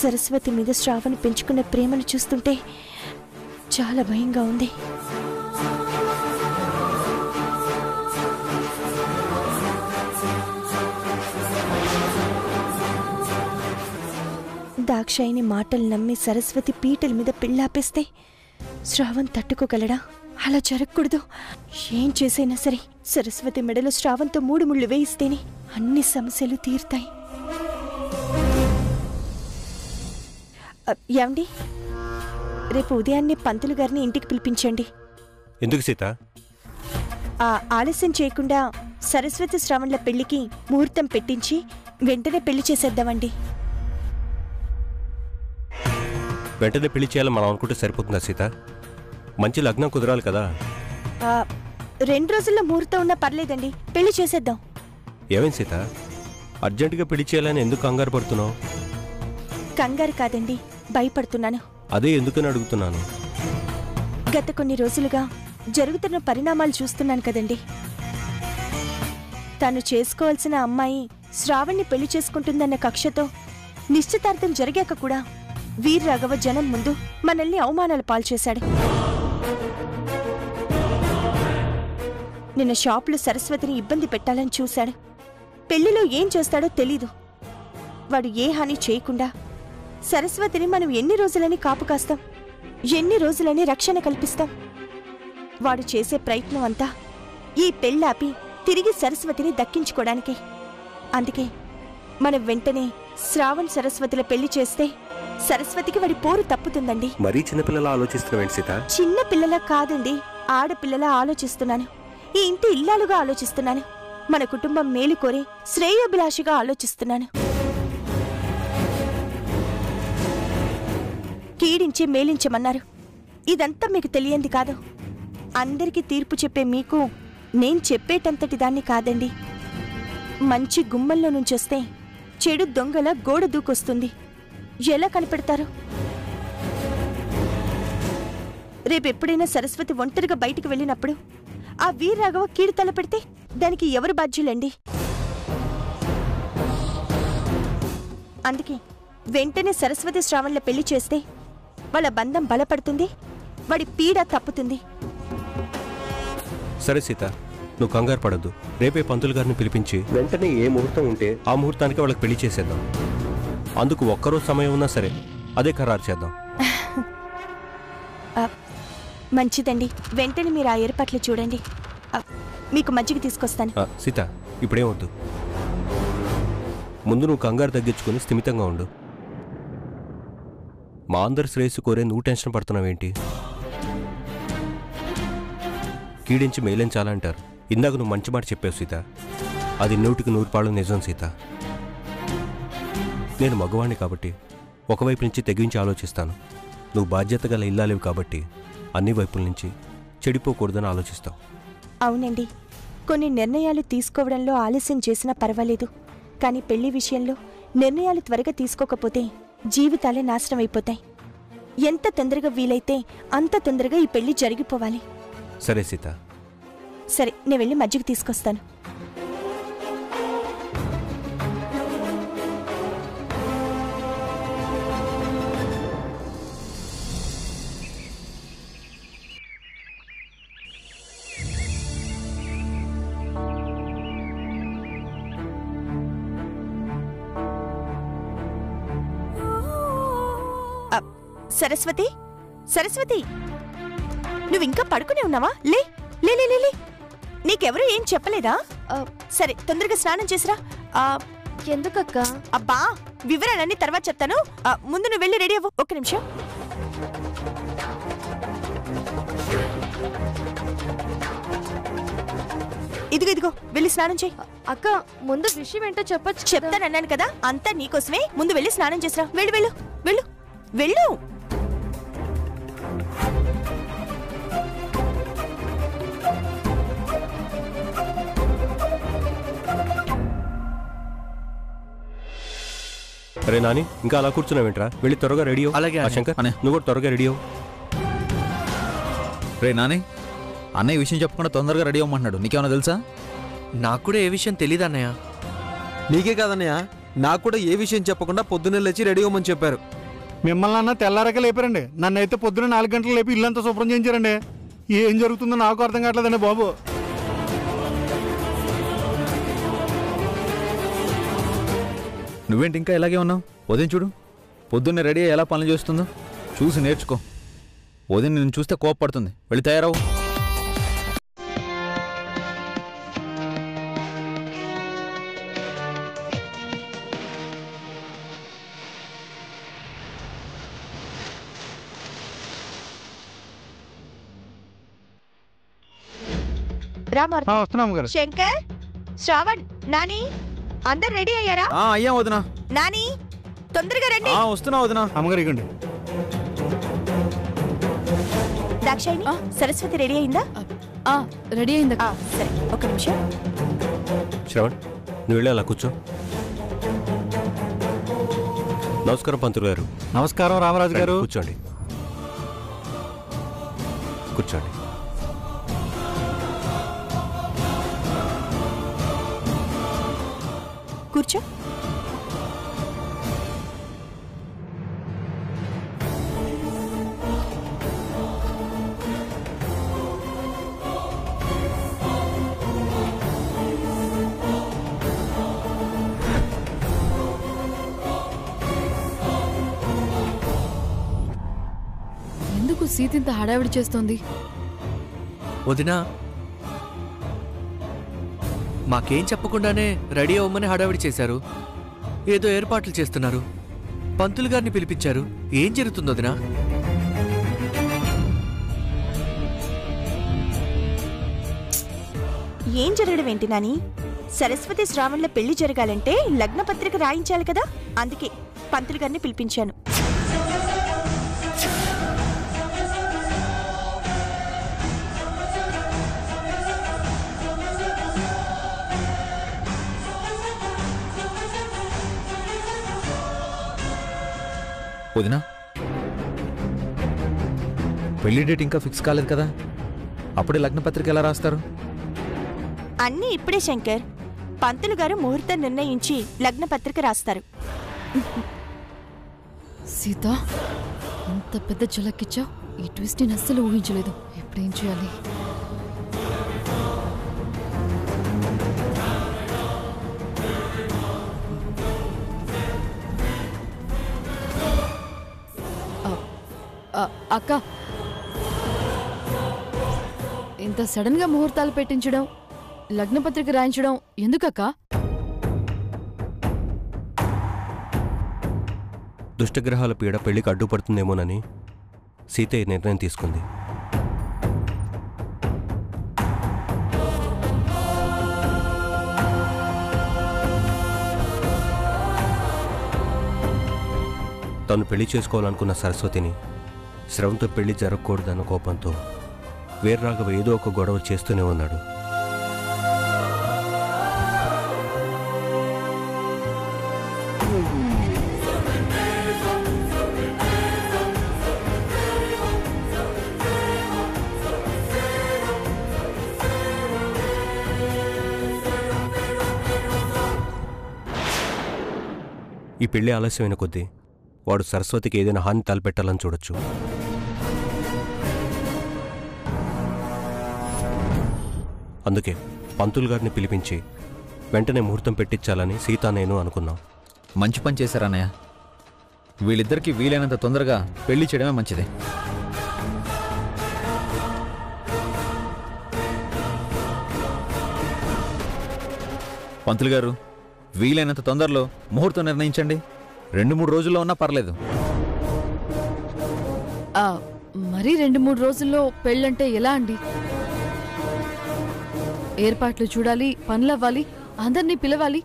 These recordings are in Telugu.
సరస్వతి మీద శ్రావణ్ పెంచుకున్న ప్రేమను చూస్తుంటే చాలా భయంగా ఉంది. దాక్షాయిని మాటలు నమ్మి సరస్వతి పీటల మీద పెళ్ళాపేస్తే శ్రావణ్ తట్టుకోగలడా? అలా జరగకూడదు. ఏం చేసైనా సరే సరస్వతి మెడలో శ్రావణ్తో 3 ముళ్ళు వేయిస్తేనే అన్ని సమస్యలు తీరుతాయి. ఏమండి, రేపు ఉదయాన్నే పంతులు గారిని ఇంటికి పిలిపించండి. ఎందుకు సీత? ఆలస్యం చేయకుండా సరస్వతి శ్రావణ్ల పెళ్లికి ముహూర్తం పెట్టించి వెంటనే పెళ్లి చేసేద్దామండి. వెంటనే పెళ్లి చేయాలని మనం అనుకుంటే సరిపోతుందా సీత? మంచి లగ్నం కుదరాలి కదా. 2 రోజుల్లో ముహూర్తం ఉన్నా పర్లేదండి, పెళ్లి చేసేద్దాం. ఏమైంది సీత, అర్జెంటుగా పెళ్లి చేయాలని ఎందుకు కంగారు పడుతున్నావు? కంగారు కాదండి, భయపడుతున్నాను. అదే ఎందుకని అడుగుతున్నాను. గత కొన్ని రోజులుగా జరుగుతున్న పరిణామాలు చూస్తున్నాను కదండి. తను చేసుకోవాల్సిన అమ్మాయి శ్రావణ్ణి పెళ్లి చేసుకుంటుందన్న కక్షతో నిశ్చితార్థం జరిగాక కూడా వీర్రాఘవ జనం ముందు మనల్ని అవమానాలు పాల్చేశాడు. నిన్న షాపులో సరస్వతిని ఇబ్బంది పెట్టాలని చూశాడు. పెళ్లిలో ఏం చేస్తాడో తెలీదు. వాడు ఏ హాని చేయకుండా సరస్వతిని మనం ఎన్ని రోజులని కాపు కాస్తాం, ఎన్ని రోజులని రక్షణ కల్పిస్తాం? వాడు చేసే ప్రయత్నం అంతా ఈ పెళ్ళాపి తిరిగి సరస్వతిని దక్కించుకోవడానికే. అందుకే మనం వెంటనే శ్రావణ్ సరస్వతిల పెళ్లి చేస్తే సరస్వతికి వాడి పోరు తప్పుతుందండి. మరీ చిన్నపిల్లలా ఆలోచిస్తున్నావేంటి సీత? చిన్న పిల్లలా కాదండి, ఆడపిల్లలా ఆలోచిస్తున్నాను. ఈ ఇంటి ఇల్లాలుగా ఆలోచిస్తున్నాను. మన కుటుంబం మేలు కోరి శ్రేయోభిలాషిగా ఆలోచిస్తున్నాను. కీడించి మేలించమన్నారు. ఇదంతా మీకు తెలియంది కాదు. అందరికీ తీర్పు చెప్పే మీకు నేను చెప్పేటంతటి దాన్ని కాదండి. మంచి గుమ్మంలో నుంచొస్తే చెడు దొంగల గోడ దూకొస్తుంది. ఎలా కనిపెడతారు? రేపెప్పుడైనా సరస్వతి ఒంటరిగా బయటికి వెళ్ళినప్పుడు ఆ వీర్రాఘవ కీడు తల పెడితే దానికి ఎవరు బాధ్యులండి? అందుకే వెంటనే సరస్వతి శ్రావణ్ల పెళ్లి చేస్తే వాళ్ళ బంధం బలపడుతుంది, వాడి పీడ తప్పుతుంది. సరే సీత, నువ్వు కంగారు పడద్దు. రేపే పంతులు గారిని పిలిపించి వెంటనే ఏ ముహూర్తం ఉంటే ఆ ముహూర్తానికి వాళ్ళకి పెళ్లి చేసేద్దాం. అందుకు ఒక్కరోజు సమయం ఉన్నా సరే అదే ఖరారు చేద్దాం. మంచిదండి, వెంటనే మీరు ఆ ఏర్పాట్లు చూడండి. మీకు మజ్జిగ తీసుకొస్తాను. సీత, ఇప్పుడేం వద్దు. ముందు నువ్వు కంగారు తగ్గించుకుని స్థిమితంగా ఉండు. మా అందరి శ్రేయస్సు కోరే నువ్వు టెన్షన్ పడుతున్నావేంటి? కీడించి మేలించాలంటారు. ఇందాక నువ్వు మంచి మాట చెప్పావు సీత, అది 100కి 100 పాళ్ళు నిజం సీత. నేను మగవాణ్ణి కాబట్టి ఒకవైపు నుంచి తెగించి ఆలోచిస్తాను. నువ్వు బాధ్యత గల ఇల్లాలేవు కాబట్టి అన్ని వైపుల నుంచి చెడిపోకూడదని ఆలోచిస్తావు. అవునండి, కొన్ని నిర్ణయాలు తీసుకోవడంలో ఆలస్యం చేసినా పర్వాలేదు. కానీ పెళ్లి విషయంలో నిర్ణయాలు త్వరగా తీసుకోకపోతే జీవితాలే నాశనం అయిపోతాయి. ఎంత తొందరగా వీలైతే అంత తొందరగా ఈ పెళ్లి జరిగిపోవాలి. సరే సీత. సరే, నేను వెళ్ళి మజ్జిగ తీసుకొస్తాను. సరస్వతి, సరస్వతి, నువ్వింకా పడుకునే ఉన్నావా? లే లే లే లే, నీకెవరూ ఏం చెప్పలేదా? సరే, తొందరగా స్నానం చేసిరా. ఎందుకక్క? అబ్బా, వివరాలన్నీ తర్వాత చెప్తాను. ముందు నువ్వు వెళ్ళి రెడీ అవ్వు. ఒక్క నిమిషం. ఇదిగో ఇదిగో, వెళ్ళి స్నానం చేయి. అక్క, ముందు విషయం ఏంటో చెప్పొచ్చు. చెప్తానన్నాను కదా, అంతా నీకోసమే. ముందు వెళ్ళి స్నానం చేసిరా. వెళ్ళు వెళ్ళు వెళ్ళు వెళ్ళు. అరే నాని, ఇంకా అలా కూర్చున్నావేంట్రా? వెళ్ళి త్వరగా రెడీ అవ్వు. అలాగే శంకర్, నువ్వు కూడా త్వరగా రెడీ అవ్వు. రే నాని, అన్నయ్య విషయం చెప్పకుండా తొందరగా రెడీ అవ్వమంటున్నాడు. నీకేమైనా తెలుసా? నాకు కూడా ఏ విషయం తెలీదు అన్నయ్య. నీకే కాదన్నయ్య, నాకు కూడా ఏ విషయం చెప్పకుండా పొద్దున్నే లేచి రెడీ అవ్వమని చెప్పారు. మిమ్మల్ని అన్న తెల్లారక లేపారండి. నన్ను అయితే పొద్దున్న 4 గంటలు లేపి ఇల్లంతా శుభ్రం చేయించారండి. ఏం జరుగుతుందో నాకు అర్థం కావట్లేదండి బాబు. నువ్వేంటి ఇంకా ఇలాగే ఉన్నావు? ఉదయం చూడు, పొద్దున్నే రెడీ అయ్యి ఎలా పనులు చేస్తుందో చూసి నేర్చుకో. ఉదయం నేను చూస్తే కోపపడుతుంది. వెళ్ళి తయారవు. వస్తున్నాం గారు. శంకర్, శ్రావణ్, నాని అందరు రెడీ అయ్యారా? అయ్యా వదినా. నాని తొందరగా రండి. వస్తున్నా వదినా. అమ్మగారు ఇవ్వండి. దాక్షాయిని, సరస్వతి రెడీ అయిందా? రెడీ అయిందా? సరే, ఒక నిమిషం. శ్రవణ్, నువ్వు వెళ్ళి అలా కూర్చో. నమస్కారం పంతులు గారు. నమస్కారం రామరాజు గారు. కూర్చోండి కూర్చోండి. కూర్చో. ఎందుకు సీత ఇంత హడావిడి చేస్తోంది? వదినా, మాకేం చెప్పకుండానే రెడీ అవ్వమని హడావిడి చేశారు. ఏదో ఏర్పాట్లు చేస్తున్నారు. పంతులు గారిని పిలిపించారు. ఏం జరుగుతుంది వదినా? ఏం జరగడం ఏంటి నాని? సరస్వతి శ్రావణ్ల పెళ్లి జరగాలంటే లగ్న పత్రిక రాయించాలి కదా, అందుకే పంతులు గారిని పిలిపించాను. వదినా, పెళ్లి డేట్ ఇంకా ఫిక్స్ కాలేదు కదా, అప్పుడే లగ్నపత్రిక ఎలా రాస్తారు? అన్నీ ఇప్పుడే శంకర్. పంతులు గారు ముహూర్తం నిర్ణయించి లగ్న పత్రిక రాస్తారు. సీత, ఇంత పెద్ద జలక్కిచ్చావు. ఈ ట్విస్ట్ నేను అస్సలు ఊహించలేదు. ఎప్పుడేం చేయాలి? అక్క, ఇంత సడన్ గా ముహూర్తాలు పెట్టించడం, లగ్నపత్రిక రాయించడం ఎందుకక్క? దుష్టగ్రహాల పీడ పెళ్లికి అడ్డుపడుతుందేమోనని సీత ఈ నిర్ణయం తీసుకుంది. తను పెళ్లి చేసుకోవాలనుకున్న సరస్వతిని శ్రవంతో పెళ్లి జరగకూడదన్న కోపంతో వీర్రాఘవ ఏదో ఒక గొడవ చేస్తూనే ఉన్నాడు. ఈ పెళ్లి ఆలస్యమైన కొద్దీ వాడు సరస్వతికి ఏదైనా హాని తలపెట్టాలని చూడొచ్చు. అందుకే పంతులు గారిని పిలిపించి వెంటనే ముహూర్తం పెట్టించాలని సీత నేను అనుకున్నాం. మంచి పని చేశారన్నయ్య. వీళ్ళిద్దరికీ వీలైనంత తొందరగా పెళ్లి చేయడమే మంచిది. పంతులు గారు, వీలైనంత తొందరలో ముహూర్తం నిర్ణయించండి. 2-3 రోజుల్లో ఉన్నా పర్లేదు. మరీ 2-3 రోజుల్లో పెళ్ళంటే ఎలా అండి? ఏర్పాట్లు చూడాలి, పనులవ్వాలి, అందరినీ పిలవాలి,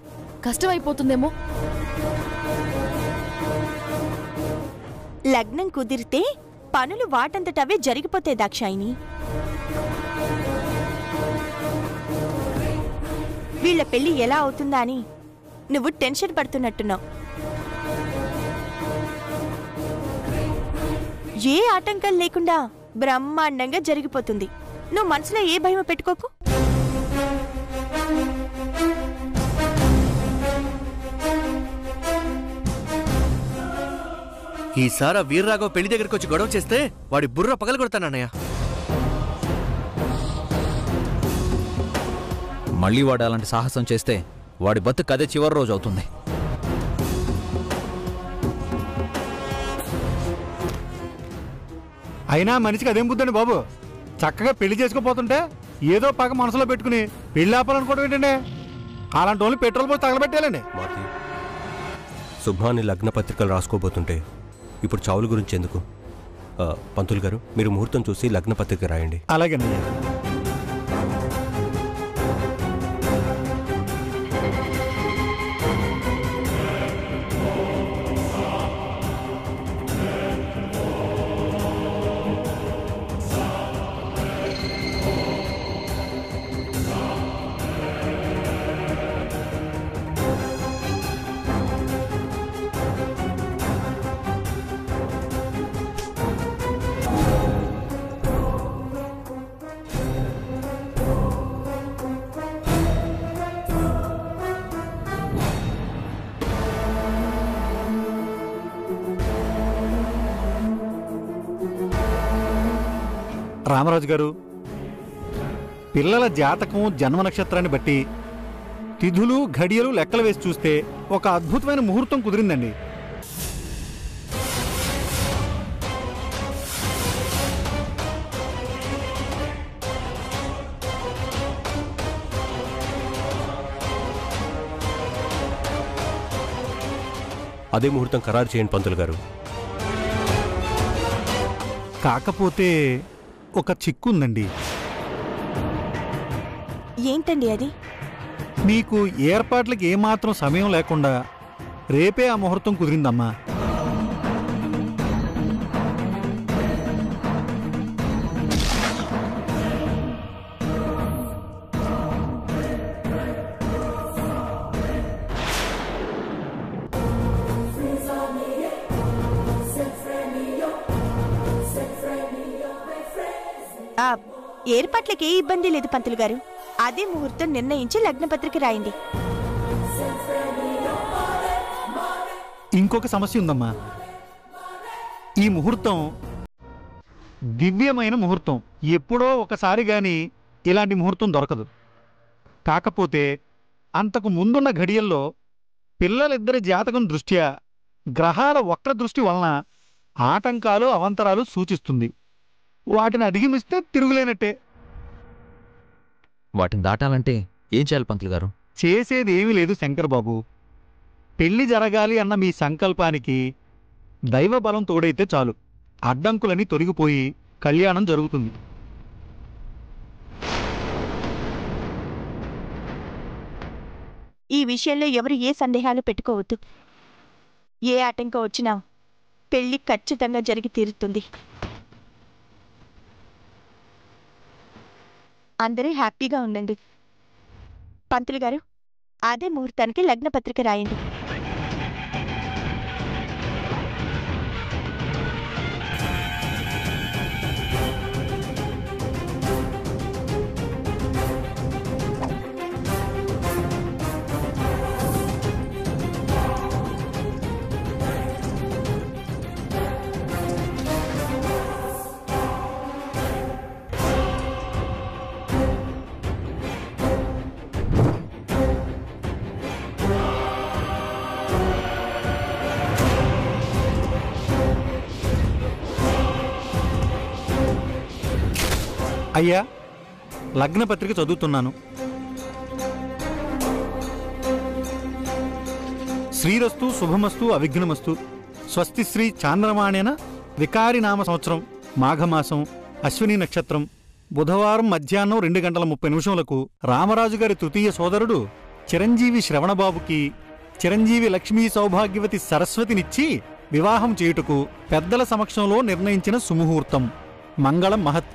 కష్టమైపోతుందేమో. లగ్నం కుదిరితే పనులు వాటంతటవే జరిగిపోతాయి దాక్షాయిని. వీళ్ల పెళ్లి ఎలా అవుతుందా అని నువ్వు టెన్షన్ పడుతున్నట్టున్నావు. ఏ ఆటంకం లేకుండా బ్రహ్మాండంగా జరిగిపోతుంది. నువ్వు మనసులో ఏ భయం పెట్టుకోకు. ఈసారి ఆ వీర్రాఘవ్ పెళ్లి దగ్గరికి వచ్చి గొడవ చేస్తే వాడి బుర్ర పగల కొడతానన్నయ్య. మళ్ళీ వాడు అలాంటి సాహసం చేస్తే వాడి బతుకు అదే చివరి రోజు అవుతుంది. అయినా మనిషికి అదేం బుద్ధండి బాబు, చక్కగా పెళ్లి చేసుకోపోతుంటే ఏదో పక్క మనసులో పెట్టుకుని పెళ్లి ఆపాలనుకోవడం ఏంటండి? అలాంటి వాళ్ళు పెట్రోల్ పోసి తగలబెట్టాలండి. మాతి, శుభాన్ని లగ్న పత్రికలు రాసుకోబోతుంటే ఇప్పుడు చావుల గురించి ఎందుకు? పంతులు గారు, మీరు ముహూర్తం చూసి లగ్న పత్రిక రాయండి. అలాగేనండి. రామరాజు గారు, పిల్లల జాతకం జన్మ నక్షత్రాన్ని బట్టి తిథులు ఘడియలు లెక్కలు వేసి చూస్తే ఒక అద్భుతమైన ముహూర్తం కుదిరిందండి. అదే ముహూర్తం ఖరారు చేయండి పంతులు గారు. కాకపోతే ఒక చిక్కుందండి. ఏంటండి అది? మీకు ఏర్పాట్లకి ఏమాత్రం సమయం లేకుండా రేపే ఆ ముహూర్తం కుదిరిందమ్మా. ఏర్పాట్లకి ఏ ఇబ్బంది లేదు పంతులు గారు. అదే ముహూర్తం నిర్ణయించి లగ్నపత్రిక రాయండి. ఇంకొక సమస్య ఉందమ్మా. ఈ ముహూర్తం దివ్యమైన ముహూర్తం. ఎప్పుడో ఒకసారి గాని ఇలాంటి ముహూర్తం దొరకదు. కాకపోతే అంతకు ముందున్న ఘడియల్లో పిల్లలిద్దరి జాతకం దృష్ట్యా గ్రహాల వక్ర దృష్టి వలన ఆటంకాలు అవంతరాలు సూచిస్తుంది. వాటిని అధిగమిస్తే తిరుగులేనట్టే. వాటిని దాటాలంటే ఏం చేయాలి పంతులు గారు? చేసేది ఏమీ లేదు శంకర్బాబు. పెళ్లి జరగాలి అన్న మీ సంకల్పానికి దైవబలం తోడైతే చాలు. అడ్డంకులని తొలగిపోయి కళ్యాణం జరుగుతుంది. ఈ విషయంలో ఎవరు ఏ సందేహాలు పెట్టుకోవద్దు. ఏ ఆటంకం వచ్చినా పెళ్లి ఖచ్చితంగా జరిగి తీరుతుంది. అందరూ హ్యాపీగా ఉండండి. పంతులు గారు, అదే ముహూర్తానికి లగ్నపత్రిక రాయండి. అయ్యా, లగ్నపత్రిక చదువుతున్నాను. శ్రీరస్తు శుభమస్తు అవిఘ్నమస్తు. స్వస్తి శ్రీ చాంద్రమాణేన వికారినామ సంవత్సరం మాఘమాసం అశ్విని నక్షత్రం బుధవారం మధ్యాహ్నం 2:30 రామరాజు గారి తృతీయ సోదరుడు చిరంజీవి శ్రవణబాబుకి చిరంజీవి లక్ష్మీ సౌభాగ్యవతి సరస్వతినిచ్చి వివాహం చేయుటకు పెద్దల సమక్షంలో నిర్ణయించిన సుముహూర్తం. మంగళం మహత్.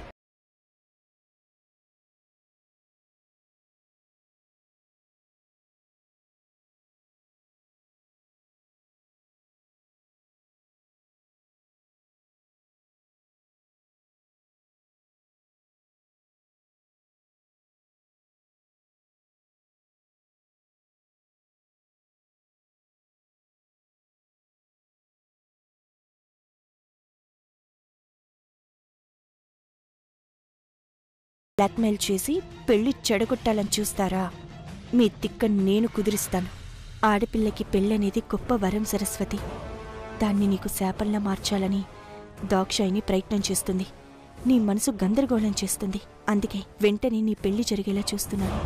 బ్లాక్మెయిల్ చేసి పెళ్లి చెడగొట్టాలని చూస్తారా? మీ తిక్క నేను కుదిరిస్తాను. ఆడపిల్లకి పెళ్ళనేది గొప్ప వరం సరస్వతి. దాన్ని నీకు శాపంలా మార్చాలని దాక్షాయిని ప్రయత్నం చేస్తుంది. నీ మనసు గందరగోళం చేస్తుంది. అందుకే వెంటనే నీ పెళ్లి జరిగేలా చూస్తున్నాను.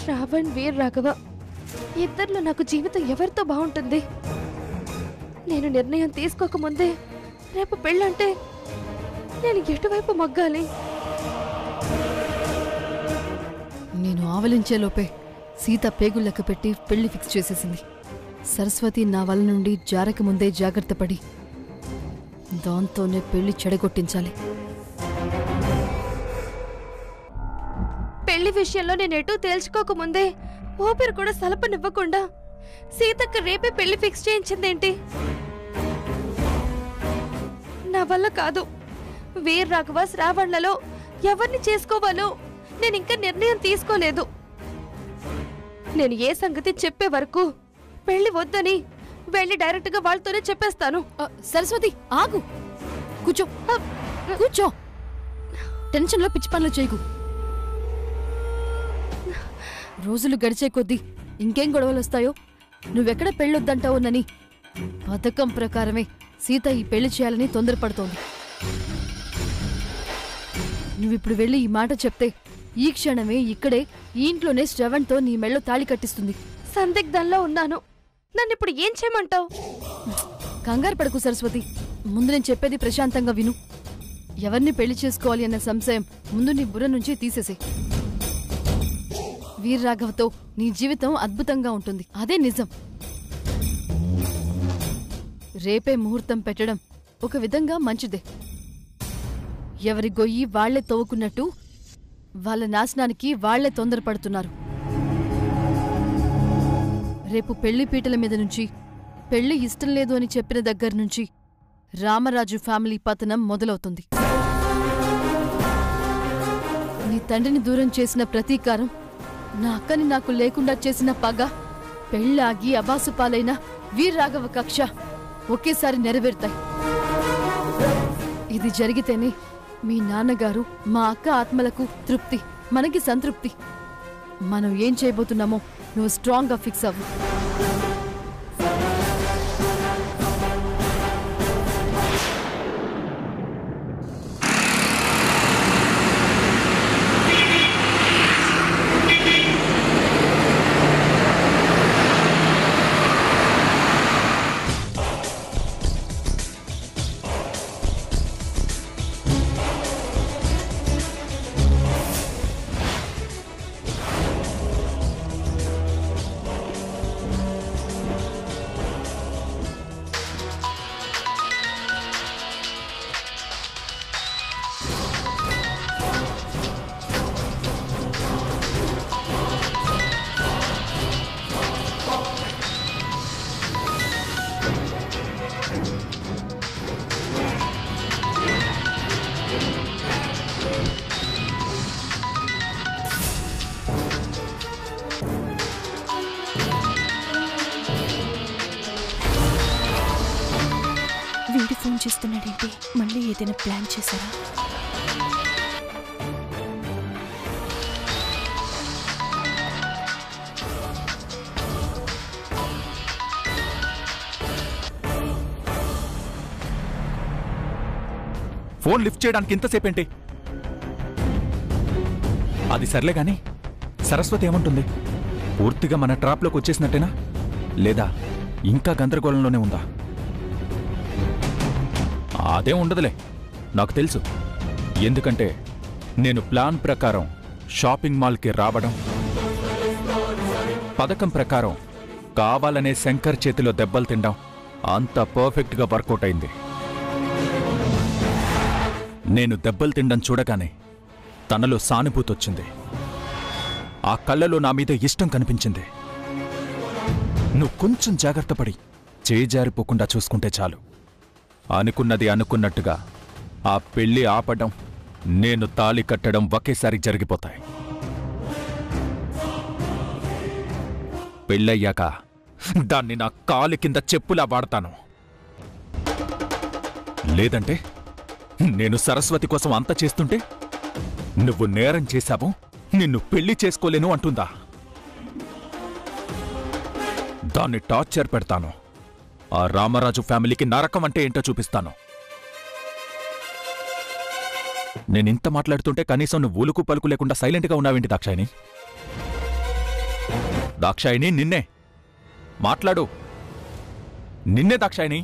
శ్రావణ్, వీర్ రాఘవ ఇద్దరిలో నాకు జీవితం ఎవరితో బాగుంటుంది? నేను నిర్ణయం తీసుకోకముందే రేపు పెళ్ళంటే నేను ఎటువైపు మొగ్గాలి? నేను ఆవలించేలోపే సీత పేగులు లెక్క పెట్టి పెళ్లి ఫిక్స్ చేసేసింది. సరస్వతి నా వల్ల నుండి జారక ముందే జాగ్రత్త పడి దాంతోనే పెళ్లి చెడగొట్టించాలి. పెళ్లి విషయంలో నేను ఎటూ తేల్చుకోకముందే ఊపిరి కూడా సలపనివ్వకుండా సీతక్క రేపే పెళ్లి ఫిక్స్ చేయించిందేంటి? నా వల్ల కాదు. వీర్ రాఘవ, శ్రావణ్లలో ఎవరిని చేసుకోవాలో నేను ఇంకా నిర్ణయం తీసుకోలేదు. నేను ఏ సంగతి చెప్పే వరకు పెళ్లి వద్దని వెళ్ళి డైరెక్ట్ గా వాళ్ళతోనే చెప్పేస్తాను. సరస్వతి, ఆగు, కూర్చో కూర్చో. టెన్షన్లో పిచ్చి పనులు చేయకు. రోజులు గడిచే కొద్దీ ఇంకేం గొడవలు వస్తాయో నువ్వెక్కడ పెళ్ళొద్దంటావునని పథకం ప్రకారమే సీత ఈ పెళ్లి చేయాలని తొందరపడుతోంది. నువ్విప్పుడు వెళ్ళి ఈ మాట చెప్తే ఈ క్షణమే ఇక్కడే ఈ ఇంట్లోనే శ్రవణ్తో నీ మెళ్ళో తాళి కట్టిస్తుంది. సందిగ్ధంలో ఉన్నాను. నన్నిప్పుడు ఏం చేయమంటావు? కంగారు పడకు సరస్వతి. ముందు నేను చెప్పేది ప్రశాంతంగా విను. ఎవరిని పెళ్లి చేసుకోవాలి అన్న సంశయం ముందు నీ బుర్ర నుంచి తీసేసే. వీర్ రాఘవతో నీ జీవితం అద్భుతంగా ఉంటుంది. అదే నిజం. రేపే ముహూర్తం పెట్టడం ఒక విధంగా మంచిదే. ఎవరి గొయ్యి వాళ్లే తవ్వుకున్నట్టు వాళ్ళ నాశనానికి వాళ్లే తొందరపడుతున్నారు. రేపు పెళ్లి పీటల మీద నుంచి పెళ్లి ఇష్టం లేదు అని చెప్పిన దగ్గర నుంచి రామరాజు ఫ్యామిలీ పతనం మొదలవుతుంది. నీ తండ్రిని దూరం చేసిన ప్రతీకారం, నా అక్కని నాకు లేకుండా చేసిన పగ, పెళ్ళాగి అబాసుపాలైన వీర్ రాఘవ కక్ష ఒకేసారి నెరవేరుతాయి. ఇది జరిగితేనే మీ నాన్నగారు, మా అక్క ఆత్మలకు తృప్తి, మనకి సంతృప్తి. మనం ఏం చేయబోతున్నామో నువ్వు స్ట్రాంగ్గా ఫిక్స్ అవ్వు. వీడి ఫోన్ చేస్తున్నాడేంటి? మళ్ళీ ఏదైనా ప్లాన్ చేశారా? ఫోన్ లిఫ్ట్ చేయడానికి ఇంతసేపేంటి? అది సర్లే గాని సరస్వతి ఏమంటుంది? పూర్తిగా మన ట్రాప్లోకి వచ్చేసినట్టేనా, లేదా ఇంకా గందరగోళంలోనే ఉందా? అదే ఉండదులే, నాకు తెలుసు. ఎందుకంటే నేను ప్లాన్ ప్రకారం షాపింగ్ మాల్కి రావడం, పథకం ప్రకారం కావాలనే శంకర్ చేతిలో దెబ్బలు తినడం అంత పర్ఫెక్ట్గా వర్కౌట్ అయింది. నేను దెబ్బలు తినడం చూడగానే తనలో సానుభూతొచ్చింది. ఆ కళ్ళలో నా మీద ఇష్టం కనిపించింది. నువ్వు కొంచెం జాగ్రత్త పడి చేజారిపోకుండా చూసుకుంటే చాలు. అనుకున్నది అనుకున్నట్టుగా ఆ పెళ్లి ఆపడం, నేను తాళి కట్టడం ఒకేసారి జరిగిపోతాయి. పెళ్ళయ్యాక దాన్ని నా కాలి కింద చెప్పులా వాడతాను. లేదంటే నేను సరస్వతి కోసం అంత చేస్తుంటే నువ్వు నేరం చేశావు, నిన్ను పెళ్లి చేసుకోలేను అంటుందా? దాన్ని టార్చర్ పెడతాను. ఆ రామరాజు ఫ్యామిలీకి నరకం అంటే ఏంటో చూపిస్తాను. నేనింత మాట్లాడుతుంటే కనీసం నువ్వు ఊలుకు పలుకు లేకుండా సైలెంట్గా ఉన్నావేంటి దాక్షాయిని? దాక్షాయిని, నిన్నే మాట్లాడు. నిన్నే దాక్షాయిని.